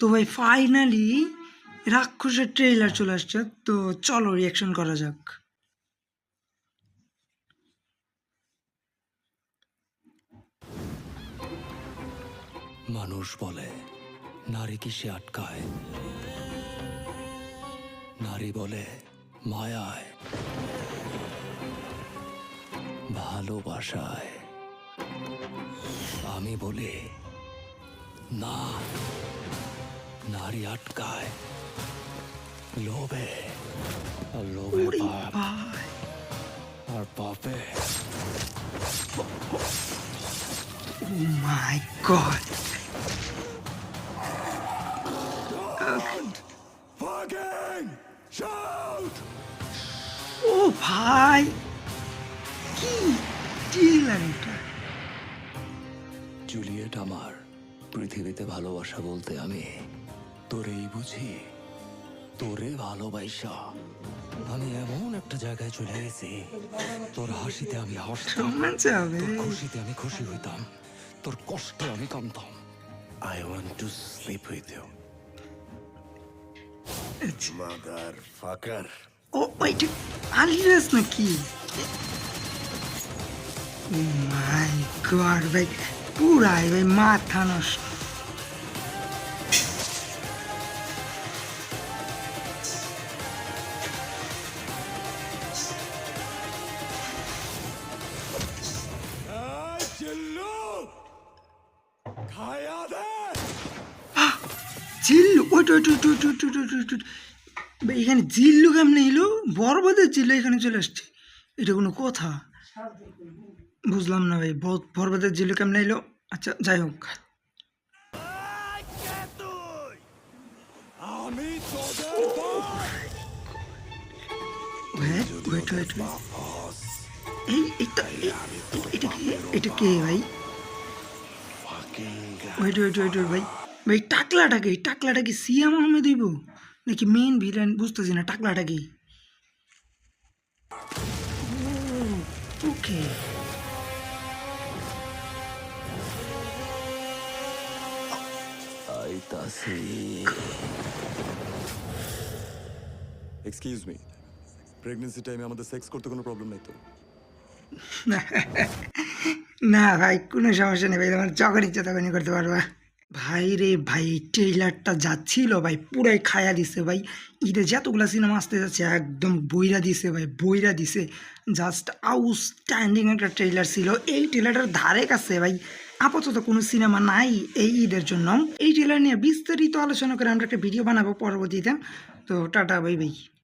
তো ভাই ফাইনালি রাক্ষসের ট্রেলার চলে আসছে, তো চলো রিয়াকশন করা যাক। মানুষ বলে নারী কিসে আটকায়, নারী বলে মায়ায়, ভালোবাসায়। আমি বলি না, নারী আটকায় লোভে, আর লোভে ওরে পাপ, ভাই, আর পাপে ও মাই গড, fucking shout! ও ভাই কি ট্রেলার এটা! জুলিয়েট আমার, পৃথিবীতে ভালোবাসা বলতে আমি তোরেই বুঝি। তোরে ভালোবাসা আমি এমন একটা জায়গায় চলে গেছি, তোর হাসিতে আমি হাসতাম, রোমাঞ্চ হবে। তোর খুশিতে আমি খুশি হইতাম, তোর কষ্টে আমি কাঁদতাম। I want to sleep with you, motherfucker. ও এটা আলিরাজ নাকি? ও মাই গড ভাই, পুরাই ভাই মাথা নষ্ট। খায়া দে। Jillu wait wait wait wait wait wait wait wait. ভাই এখানে জিল্লু কেমনে এলো? বরবাদের জিল্লু এখানে চলে আসছে, এটা কোনো কথা? বুঝলাম না ভাই, বরবাদের জিল্লু কেমনে এলো? আচ্ছা যাই হোক, আমি তোদের ওয়েট ওয়েট ওয়েট, এই এটা কে ভাই? ওয়েট ওয়েট ওয়েট ওয়েট ভাই, ভাই টাকলাটা কি সিয়াম আহমেদ হইব নাকি মেইন ভিলেন? বুঝতেছি না টাকলাটা কি। ওকে, আইতাছি। এক্সকিউজ মি, প্রেগনেন্সি টাইমে আমাদের সেক্স করতে কোনো প্রবলেম নাই তো? না ভাই কোনো সমস্যা নেই ভাই, তোমার যখন ইচ্ছা তখনই করতে পারবা। ভাই রে ভাই, ট্রেইলারটা যাচ্ছিল ভাই পুরাই খায়া দিছে ভাই। ঈদে যতগুলা সিনেমা আসতে যাচ্ছে একদম বইরা দিছে ভাই, বইরা দিছে। জাস্ট আউটস্ট্যান্ডিং একটা ট্রেইলার ছিল। এই ট্রেইলারটার ধারে কাছে ভাই আপাতত কোনো সিনেমা নাই এই ঈদের জন্য। এই ট্রেইলার নিয়ে বিস্তারিত আলোচনা করে আমরা একটা ভিডিও বানাবো পরবর্তীতে। তো টাটা ভাই ভাই।